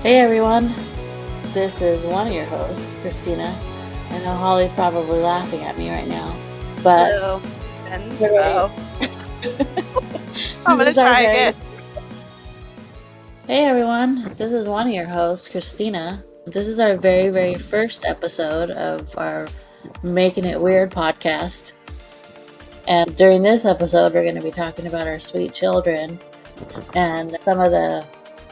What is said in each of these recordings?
Hey everyone, this is one of your hosts, Christina. I know Holly's probably laughing at me right now, but hello. And so I'm gonna try again. Hey everyone, this is one of your hosts, Christina. This is our very first episode of our Making It Weird podcast. And during this episode, we're going to be talking about our sweet children and some of the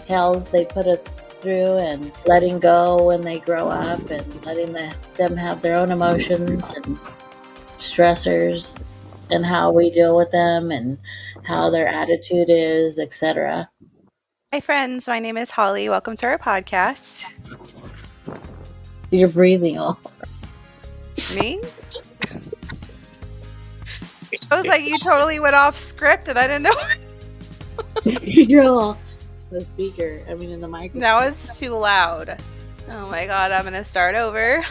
hells they put us through and letting go when they grow up and letting them have their own emotions and stressors and how we deal with them and how their attitude is, etc. Hi friends, my name is Holly. Welcome to our podcast. You're breathing all. Me? I was like, you totally went off script and I didn't know. You're all the speaker. I mean, in the microphone. Now it's too loud. Oh my god, I'm going to start over.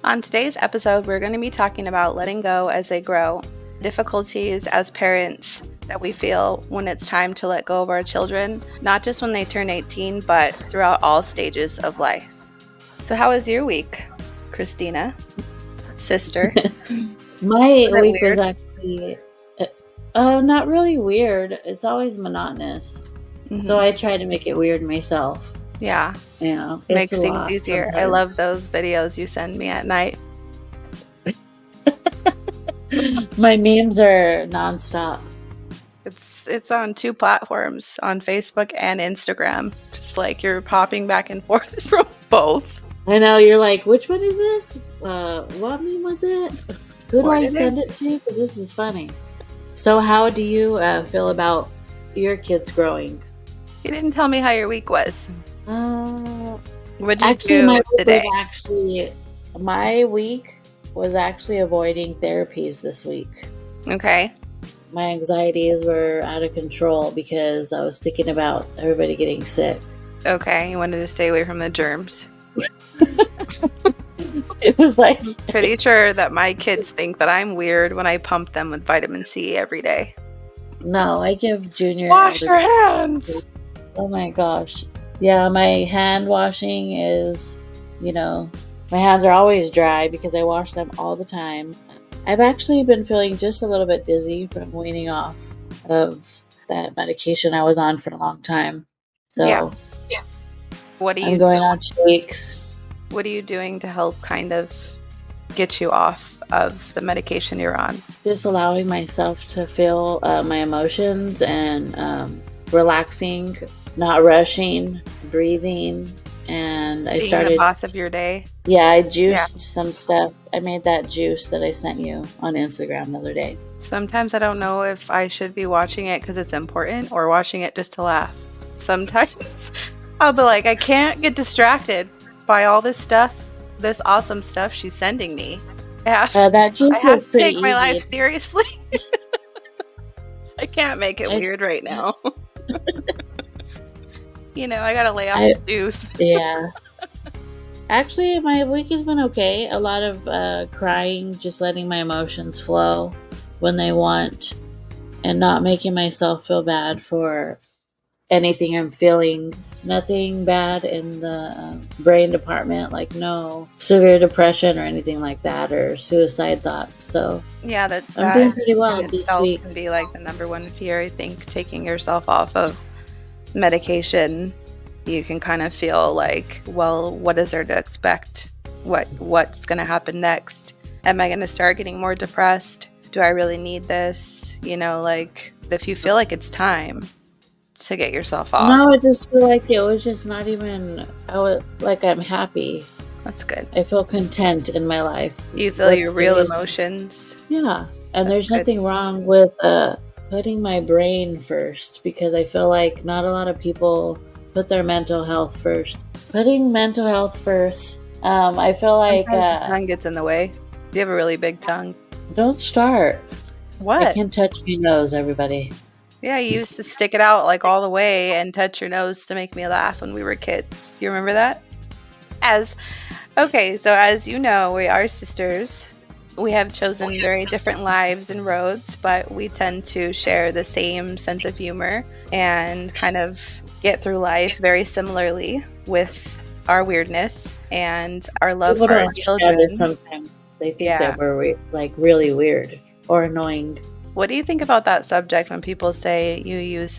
On today's episode, we're going to be talking about letting go as they grow, difficulties as parents that we feel when it's time to let go of our children, not just when they turn 18, but throughout all stages of life. So how was your week, Christina? Sister? My week was actually not really weird. It's always monotonous. Mm-hmm. So I try to make it weird myself. Yeah. You know, makes things easier. Sometimes. I love those videos you send me at night. My memes are nonstop. It's on 2 platforms, on Facebook and Instagram. Just like you're popping back and forth from both. I know, you're like, which one is this? What meme was it? Who do I send it to? Because this is funny. So how do you feel about your kids growing? You didn't tell me how your week was. What did you do today? My week was actually avoiding therapies this week. Okay. My anxieties were out of control because I was thinking about everybody getting sick. Okay, you wanted to stay away from the germs. It was like... Pretty sure that my kids think that I'm weird when I pump them with vitamin C every day. No, I give Junior... Wash your hands! Oh my gosh. Yeah, my hand washing is, my hands are always dry because I wash them all the time. I've actually been feeling just a little bit dizzy from weaning off of that medication I was on for a long time. So, yeah. What are you I'm going on 2 weeks. What are you doing to help kind of get you off of the medication you're on? Just allowing myself to feel my emotions and relaxing, not rushing, breathing. And I started being the boss of your day. Yeah, I juiced some stuff. I made that juice that I sent you on Instagram the other day. Sometimes I don't know if I should be watching it because it's important or watching it just to laugh. Sometimes I'll be like, I can't get distracted by all this stuff, this awesome stuff she's sending me. That juice I have is to pretty take easy. My life seriously. I can't make it weird right now. I gotta lay off the juice. Yeah. Actually, my week has been okay. A lot of crying, just letting my emotions flow when they want, and not making myself feel bad for anything I'm feeling. Nothing bad in the brain department, like no severe depression or anything like that, or suicide thoughts. So yeah, I'm doing pretty well this week. Can be like the number one fear. I think taking yourself off of medication, you can kind of feel like, well, what is there to expect? What's going to happen next? Am I going to start getting more depressed? Do I really need this? Like if you feel like it's time to get yourself off. No, I just feel like it was just not even, I'm happy. That's good. I feel content in my life. You feel your real emotions. Yeah. And there's nothing wrong with putting my brain first, because I feel like not a lot of people put their mental health first. Putting mental health first, I feel like... the tongue gets in the way. You have a really big tongue. Don't start. What? I can't touch my nose, everybody. Yeah, you used to stick it out like all the way and touch your nose to make me laugh when we were kids. You remember that? So as you know, we are sisters. We have chosen very different lives and roads, but we tend to share the same sense of humor and kind of get through life very similarly with our weirdness and our love People for don't our understand children. this sometimes. They think Yeah. that we're like really weird or annoying. What do you think about that subject when people say you use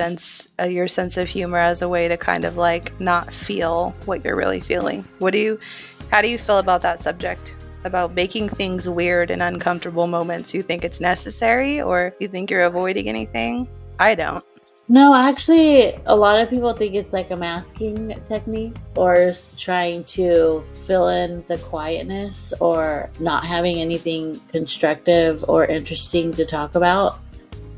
your sense of humor as a way to kind of like not feel what you're really feeling? How do you feel about that subject? About making things weird and uncomfortable moments? You think it's necessary, or you think you're avoiding anything? I don't. No, actually, a lot of people think it's like a masking technique or trying to fill in the quietness or not having anything constructive or interesting to talk about.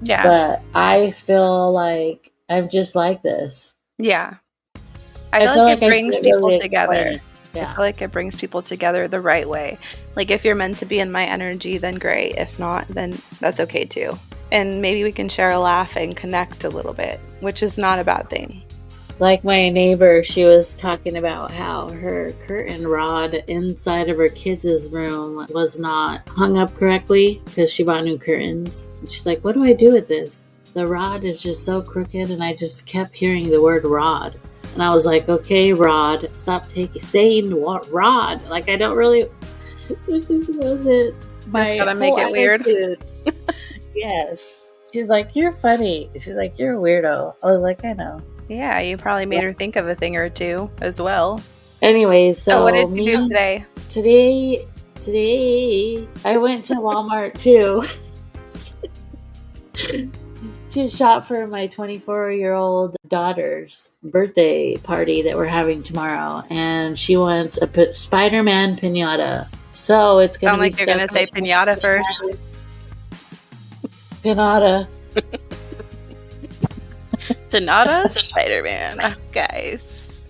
Yeah. But I feel like I'm just like this. Yeah. I feel like it brings people together. Yeah. I feel like it brings people together the right way. Like if you're meant to be in my energy, then great. If not, then that's okay too. And maybe we can share a laugh and connect a little bit, which is not a bad thing. Like my neighbor, she was talking about how her curtain rod inside of her kids' room was not hung up correctly because she bought new curtains. And she's like, what do I do with this? The rod is just so crooked, and I just kept hearing the word rod. And I was like, okay, Rod, stop saying what rod. Like, I don't really, it just wasn't my Just gotta make it weird. Yes. She's like, you're funny. She's like, you're a weirdo. I was like, I know. Yeah, you probably made her think of a thing or two as well. Anyways, so what did you do today? Today, I went to Walmart too. To shop for my 24-year-old daughter's birthday party that we're having tomorrow, and she wants a Spider-Man pinata. So it's gonna sound like you're gonna say pinata first. Pinata. Pinata Spider-Man, guys.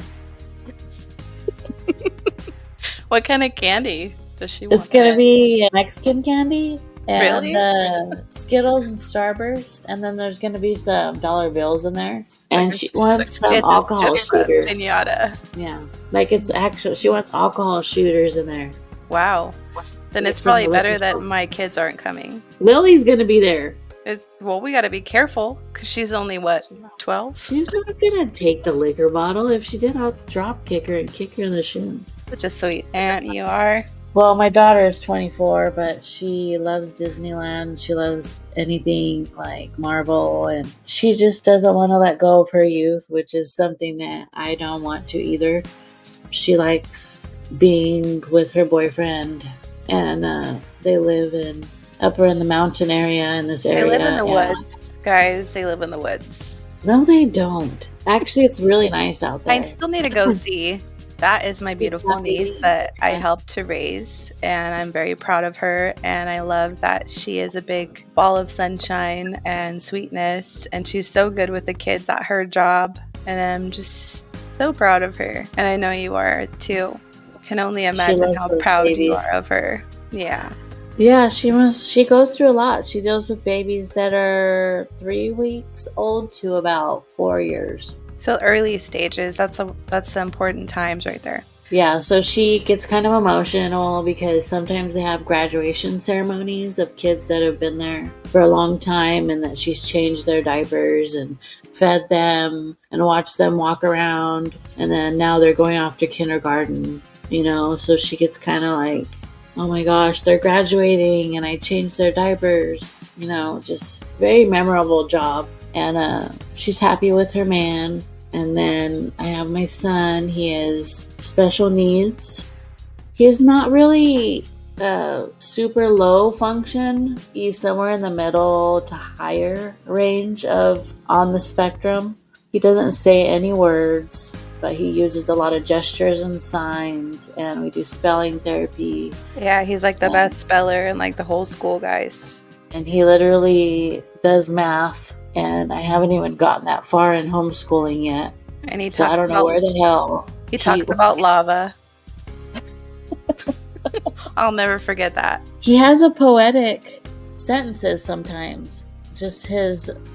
What kind of candy does she want? It's gonna be Mexican candy. And really? Skittles and Starburst, and then there's going to be some dollar bills in there. And she wants some alcohol shooters. Pinata. Yeah, like it's actual. She wants alcohol shooters in there. Wow. Then it's probably better that my kids aren't coming. Lily's going to be there. Well, we got to be careful because she's only, what, 12? She's not going to take the liquor bottle. If she did, I'll drop kick her and kick her in the shin. Such a sweet aunt you are. Well, my daughter is 24, but she loves Disneyland. She loves anything like Marvel, and she just doesn't want to let go of her youth, which is something that I don't want to either. She likes being with her boyfriend, and they live up in the mountain area in this area. They live in the woods, guys. They live in the woods. No, they don't. Actually, it's really nice out there. I still need to go see. That is my beautiful niece that I helped to raise, and I'm very proud of her, and I love that she is a big ball of sunshine and sweetness, and she's so good with the kids at her job, and I'm just so proud of her, and I know you are too. Can only imagine how proud you are of her. Yeah. Yeah, she goes through a lot. She deals with babies that are 3 weeks old to about 4 years. So early stages, that's the important times right there. Yeah, so she gets kind of emotional because sometimes they have graduation ceremonies of kids that have been there for a long time, and that she's changed their diapers and fed them and watched them walk around, and then now they're going off to kindergarten, so she gets kind of like, oh my gosh, they're graduating and I changed their diapers, just very memorable job. And she's happy with her man. And then I have my son. He has special needs. He is not really super low function. He's somewhere in the middle to higher range of on the spectrum. He doesn't say any words, but he uses a lot of gestures and signs, and we do spelling therapy. Yeah, he's like the best speller in like the whole school, guys. And he literally does math. And I haven't even gotten that far in homeschooling yet. And so I don't know where the hell. He talks about lava. I'll never forget that. He has a poetic sentences sometimes.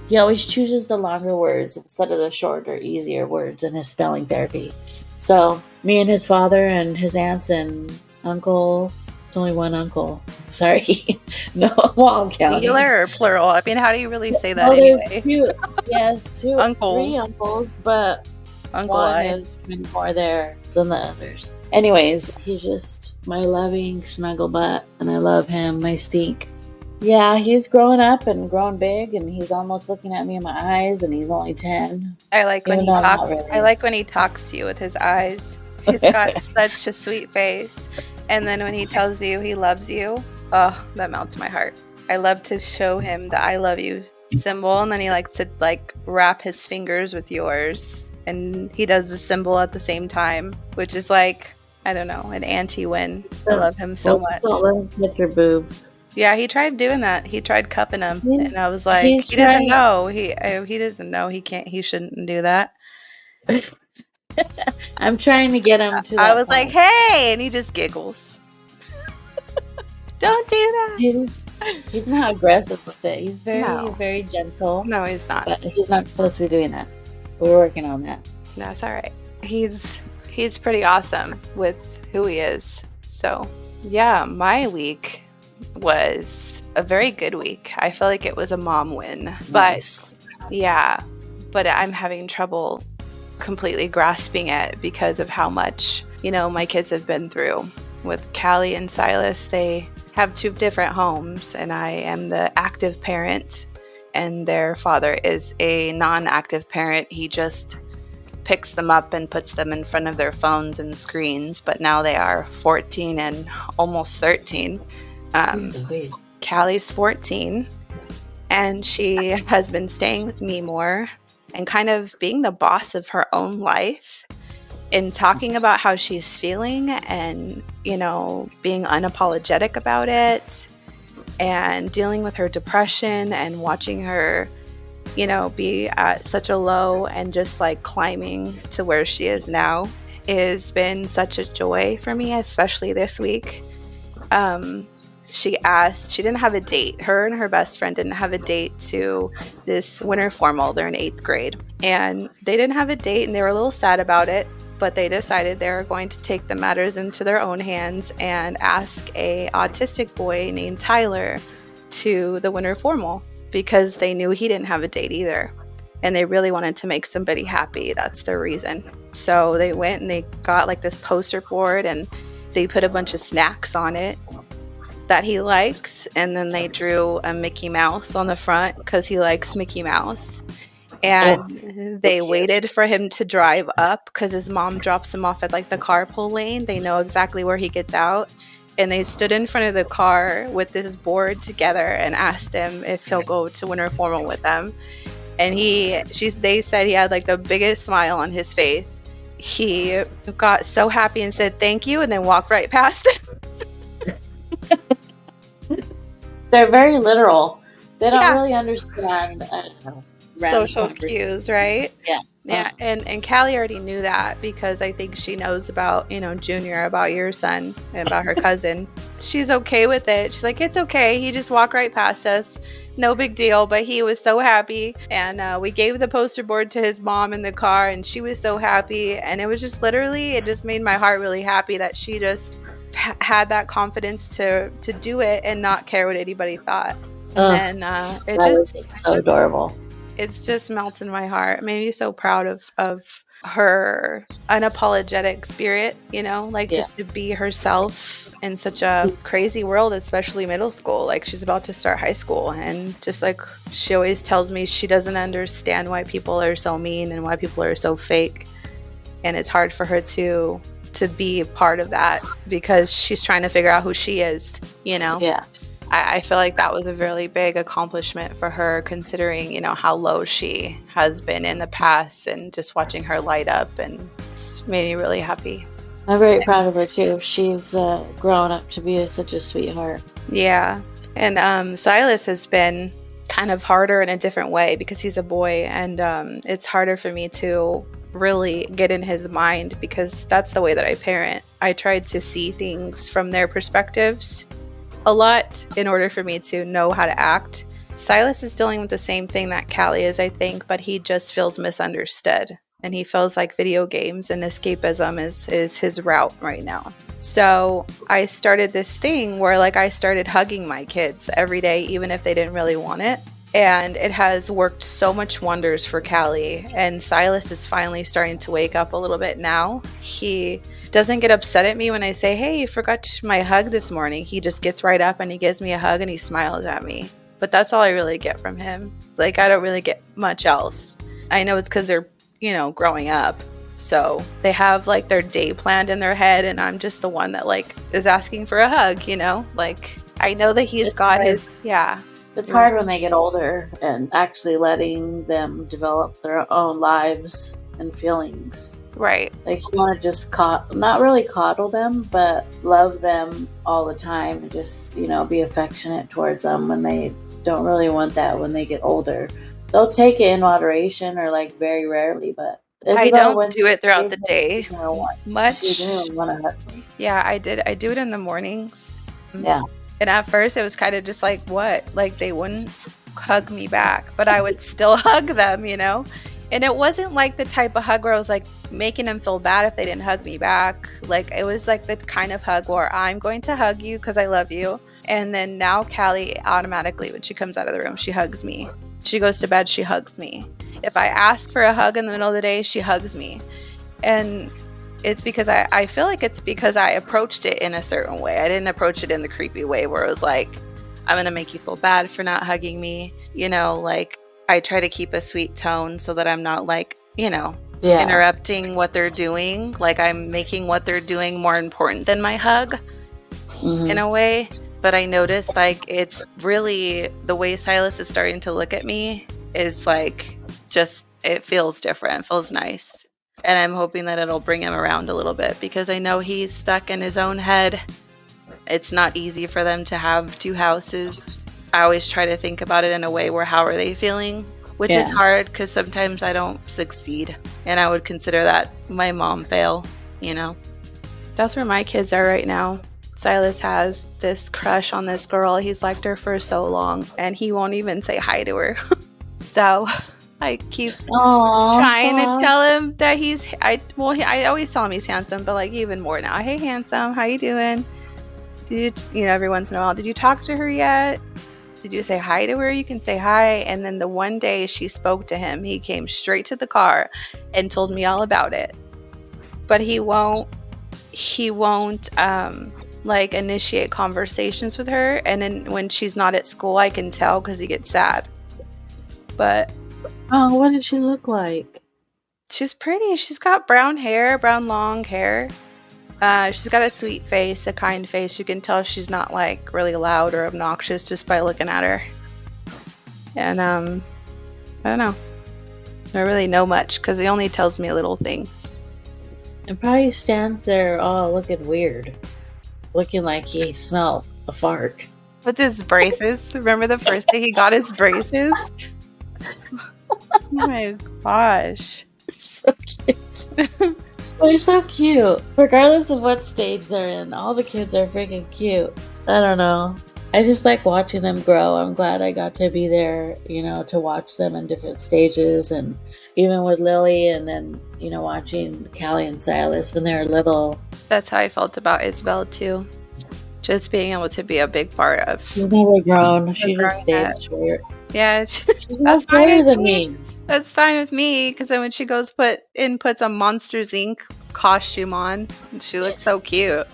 He always chooses the longer words instead of the shorter, easier words in his spelling therapy. So me and his father and his aunts and uncle. There's only one uncle. Sorry. No, I'm counting. Singular or plural? I mean, how do you really say that anyway? Yes, two. Uncles. 3 uncles, but Uncle one I. is kind of more there than the others. Anyways, he's just my loving snuggle butt, and I love him, my stink. Yeah, he's growing up and growing big, and he's almost looking at me in my eyes, and he's only 10. I like when Even he though I'm not talks. really. I like when he talks to you with his eyes. He's got such a sweet face. And then when he tells you he loves you, oh, that melts my heart. I love to show him the I love you symbol, and then he likes to like wrap his fingers with yours, and he does the symbol at the same time, which is like, I don't know, an anti-win. I love him so much. Don't let him hit your boob. Yeah, he tried doing that. He tried cupping him, and I was like, he's he doesn't trying- know. He doesn't know. He can't. He shouldn't do that. I'm trying to get him to that I was point. like, hey, and he just giggles. Don't do that. He's not aggressive with it. He's very, No. very gentle. No, he's not. But he's not supposed to be doing that. We're working on that. No, it's all right. He's pretty awesome with who he is. So, yeah, my week was a very good week. I feel like it was a mom win. Nice. But, yeah, but I'm having trouble completely grasping it because of how much, my kids have been through. With Callie and Silas, they have 2 different homes, and I am the active parent, and their father is a non-active parent. He just picks them up and puts them in front of their phones and screens, but now they are 14 and almost 13. Callie's 14, and she has been staying with me more and kind of being the boss of her own life and talking about how she's feeling and, being unapologetic about it and dealing with her depression and watching her, be at such a low and just like climbing to where she is now has been such a joy for me, especially this week. She didn't have a date. Her and her best friend didn't have a date to this winter formal. They're in 8th grade. And they didn't have a date, and they were a little sad about it. But they decided they were going to take the matters into their own hands and ask a autistic boy named Tyler to the winter formal because they knew he didn't have a date either. And they really wanted to make somebody happy. That's their reason. So they went and they got like this poster board, and they put a bunch of snacks on it that he likes, and then they drew a Mickey Mouse on the front because he likes Mickey Mouse. And they waited for him to drive up because his mom drops him off at like the carpool lane. They know exactly where he gets out. And they stood in front of the car with this board together and asked him if he'll go to winter formal with them. And they said he had like the biggest smile on his face. He got so happy and said thank you, and then walked right past them. They're very literal. They don't Yeah. really understand Social cues, right? Yeah. Yeah, and Callie already knew that because I think she knows about, Junior, about your son, and about her cousin. She's okay with it. She's like, it's okay. He just walked right past us. No big deal. But he was so happy. And we gave the poster board to his mom in the car, and she was so happy. And it was just literally, it just made my heart really happy that she just had that confidence to do it and not care what anybody thought. And it just so adorable. It's just melted my heart. It made me so proud of her unapologetic spirit, just to be herself in such a crazy world, especially middle school. Like, she's about to start high school, and just like she always tells me, she doesn't understand why people are so mean and why people are so fake. And it's hard for her to be part of that because she's trying to figure out who she is, Yeah. I feel like that was a really big accomplishment for her, considering, how low she has been in the past, and just watching her light up, and it's made me really happy. I'm very proud of her too. She's grown up to be such a sweetheart. Yeah. And Silas has been kind of harder in a different way because he's a boy, and it's harder for me to really get in his mind because that's the way that I parent. I tried to see things from their perspectives a lot in order for me to know how to act. Silas is dealing with the same thing that Callie is, I think, but he just feels misunderstood. And he feels like video games and escapism is his route right now. So I started this thing where I started hugging my kids every day, even if they didn't really want it. And it has worked so much wonders for Callie. And Silas is finally starting to wake up a little bit now. He doesn't get upset at me when I say, hey, you forgot my hug this morning. He just gets right up and he gives me a hug and he smiles at me. But that's all I really get from him. Like, I don't really get much else. I know it's because they're, growing up. So they have like their day planned in their head, and I'm just the one that like is asking for a hug, Like, I know that he's got his, yeah. It's hard when they get older and actually letting them develop their own lives and feelings. Right. Like, you want to just not really coddle them, but love them all the time and just, be affectionate towards them when they don't really want that when they get older. They'll take it in moderation or like very rarely, but I don't do it throughout the day much. Yeah, I did. I do it in the mornings. Yeah. And at first it was kind of just like, what? Like, they wouldn't hug me back, but I would still hug them, And it wasn't like the type of hug where I was like making them feel bad if they didn't hug me back. Like, it was like the kind of hug where I'm going to hug you because I love you. And then now Callie automatically, when she comes out of the room, she hugs me. She goes to bed, she hugs me. If I ask for a hug in the middle of the day, she hugs me. And it's because I feel like it's because I approached it in a certain way. I didn't approach it in the creepy way where it was like, I'm going to make you feel bad for not hugging me. Like, I try to keep a sweet tone so that I'm not like, interrupting what they're doing. Like, I'm making what they're doing more important than my hug in a way. But I noticed like it's really the way Silas is starting to look at me is like just it feels different. It feels nice. And I'm hoping that it'll bring him around a little bit because I know he's stuck in his own head. It's not easy for them to have two houses. I always try to think about it in a way where how are they feeling? Which is hard because sometimes I don't succeed. And I would consider that my mom fail, That's where my kids are right now. Silas has this crush on this girl. He's liked her for so long, and he won't even say hi to her. So I keep trying to tell him that I always tell him he's handsome, but like even more now. Hey, handsome, how you doing? Did you, every once in a while, did you talk to her yet? Did you say hi to her? You can say hi. And then the one day she spoke to him, he came straight to the car and told me all about it. But he won't like initiate conversations with her, and then when she's not at school I can tell because he gets sad. But what did she look like? She's pretty. She's got brown long hair. She's got a sweet face, a kind face. You can tell she's not like really loud or obnoxious just by looking at her. And I don't know, I don't really know much because he only tells me little things. And probably stands there all looking weird. Looking like he smelled a fart. With his braces. Remember the first day he got his braces? Oh my gosh. So cute. They're so cute. Regardless of what stage they're in, all the kids are freaking cute. I don't know. I just like watching them grow. I'm glad I got to be there, to watch them in different stages. And even with Lily and then, watching Callie and Silas when they were little. That's how I felt about Isabel too. Just being able to be a big part of. She's never grown. She just stayed short. Yeah, that's fine with me. That's fine with me because then when she goes puts a Monsters Inc. costume on, and she looks so cute.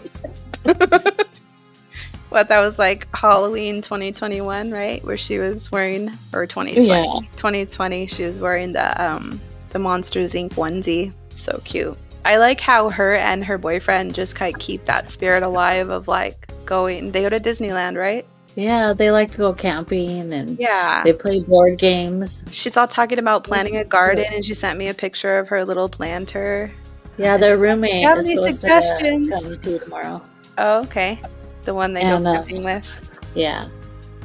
What, that was like Halloween 2021, right? Where she was wearing, or 2020. Yeah. 2020, she was wearing the Monsters Inc. onesie. So cute. I like how her and her boyfriend just kind of keep that spirit alive of like they go to Disneyland, right? Yeah, they like to go camping and they play board games. She's all talking about planting a garden, and she sent me a picture of her little planter. Yeah, their roommate have any suggestions? Coming to tomorrow. Oh, okay. The one they go camping with. Yeah.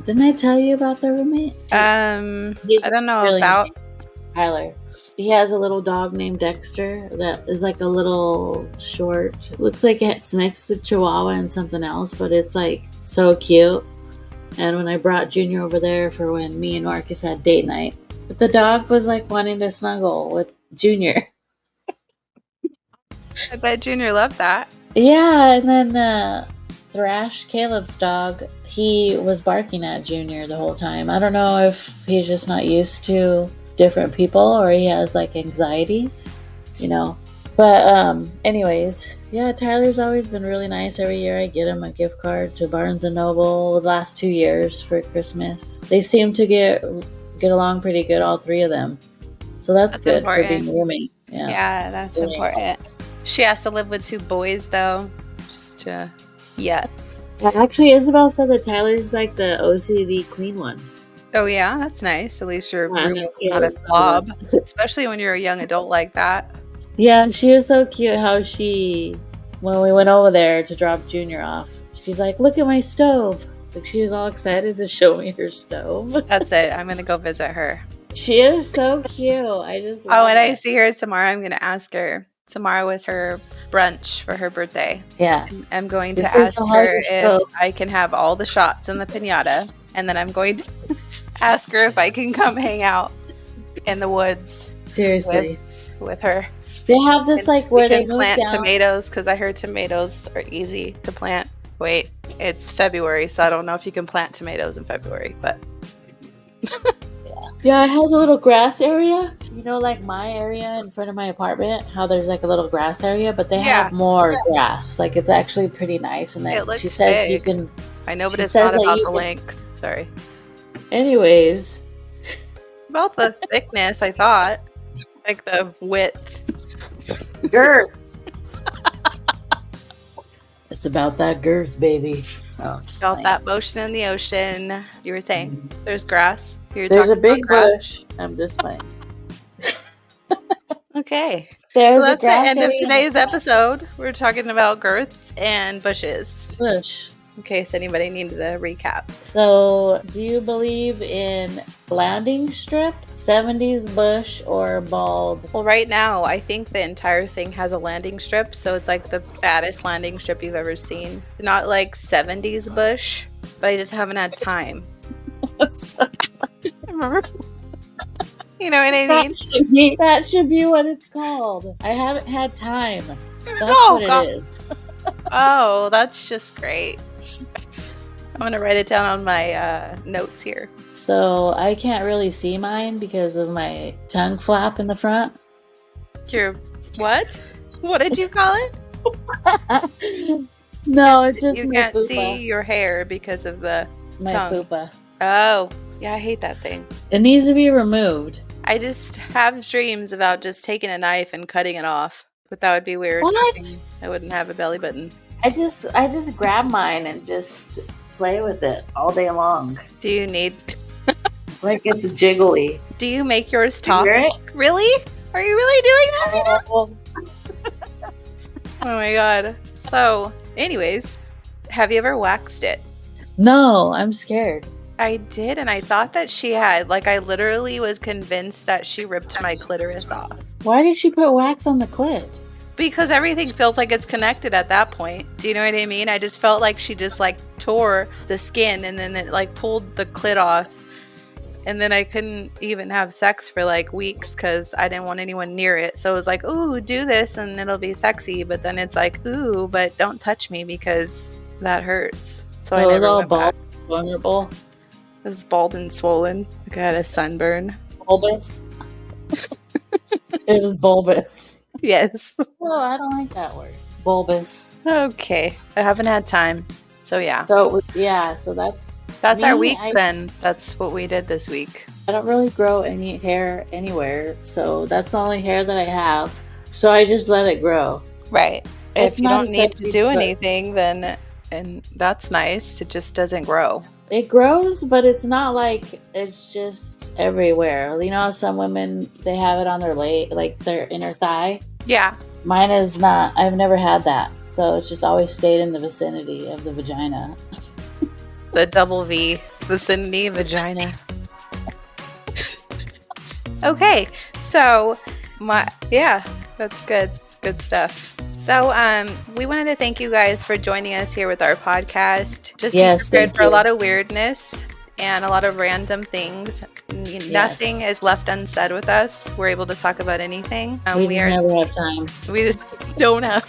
Didn't I tell you about their roommate? I don't know really about Tyler. He has a little dog named Dexter that is like a little short. Looks like it's mixed with Chihuahua and something else, but it's like so cute. And when I brought Junior over there for when me and Marcus had date night, the dog was like wanting to snuggle with Junior. I bet Junior loved that. Yeah, and then Thrash, Caleb's dog, he was barking at Junior the whole time. I don't know if he's just not used to different people or he has like anxieties, you know. But anyways, yeah, Tyler's always been really nice. Every year I get him a gift card to Barnes & Noble the last 2 years for Christmas. They seem to get along pretty good, all three of them. So that's good important. for being a roommate. Yeah, that's important. She has to live with 2 boys, though. Just to, yeah. Actually, Isabel said that Tyler's like the OCD clean one. Oh, yeah? That's nice. At least your roommate's not a slob. Especially when you're a young adult like that. Yeah, she was so cute how when we went over there to drop Junior off, she's like, look at my stove. Like, she was all excited to show me her stove. That's it. I'm going to go visit her. She is so cute. I just love when it. I see her tomorrow, I'm going to ask her. Tomorrow was her brunch for her birthday. Yeah. I'm going to ask her if I can have all the shots in the piñata. And then I'm going to ask her if I can come hang out in the woods. Seriously. With her. They have this like where they plant tomatoes because I heard tomatoes are easy to plant. Wait, it's February, so I don't know if you can plant tomatoes in February, but yeah, it has a little grass area. You know, like my area in front of my apartment, how there's like a little grass area, but they have more grass. Like it's actually pretty nice. And then she says big. You can. I know, but it's not about the length. Sorry. Anyways, about the thickness, I thought. Like the width. Girth. It's about that girth, baby. Oh, about that motion in the ocean. You were saying there's grass. There's a big bush. I'm just playing. Okay. So that's the end of today's episode. We're talking about girths and bushes. Bush. In case anybody needed a recap. So, do you believe in landing strip, 70s bush, or bald? Well, right now, I think the entire thing has a landing strip. So it's like the fattest landing strip you've ever seen. Not like 70s bush, but I just haven't had time. Remember? You know what I mean? That should be what it's called. I haven't had time. That's what it is. Oh, that's just great. I'm going to write it down on my notes here. So I can't really see mine because of my tongue flap in the front. Your what? What did you call it? No, it's just you can't see your hair because of the tongue. Fupa. Oh, yeah, I hate that thing. It needs to be removed. I just have dreams about just taking a knife and cutting it off, but that would be weird. What? I wouldn't have a belly button. I just grab mine and just play with it all day long. Do you need like it's jiggly? Do you make yours talk? Really? Are you really doing that right now? Oh my god. So, anyways, have you ever waxed it? No, I'm scared. I did, and I thought that she had. Like, I literally was convinced that she ripped my clitoris off. Why did she put wax on the clit? Because everything feels like it's connected at that point. Do you know what I mean? I just felt like she just like tore the skin and then it like pulled the clit off. And then I couldn't even have sex for like weeks because I didn't want anyone near it. So it was like, ooh, do this and it'll be sexy. But then it's like, ooh, but don't touch me because that hurts. So I never went back. Vulnerable. It was bald and swollen. Like I had a sunburn. Bulbous. It was bulbous. Yes. Oh, I don't like that word. Bulbous. Okay. I haven't had time. So yeah. So yeah, so that's our week then. That's what we did this week. I don't really grow any hair anywhere, so that's the only hair that I have. So I just let it grow. Right. If you don't need to do anything, then and that's nice. It just doesn't grow. It grows, but it's not like it's just everywhere. You know, some women, they have it on their leg, like their inner thigh. Yeah. Mine is not. I've never had that. So it's just always stayed in the vicinity of the vagina. The double V, vicinity vagina. Okay. So, that's good. Good stuff. So, we wanted to thank you guys for joining us here with our podcast. Just be prepared for a lot of weirdness and a lot of random things. Nothing is left unsaid with us. We're able to talk about anything. We never have time. We just don't have.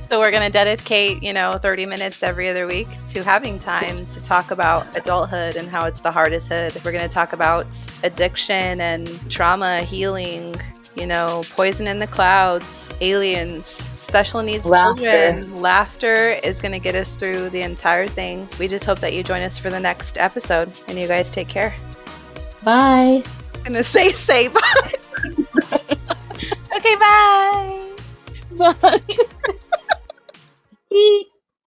So we're going to dedicate, 30 minutes every other week to having time to talk about adulthood and how it's the hardest hood. We're going to talk about addiction and trauma, healing, poison in the clouds, aliens, special needs children. Laughter is going to get us through the entire thing. We just hope that you join us for the next episode, and you guys take care. Bye. I'm going to say bye. Okay, bye. Bye. Eat.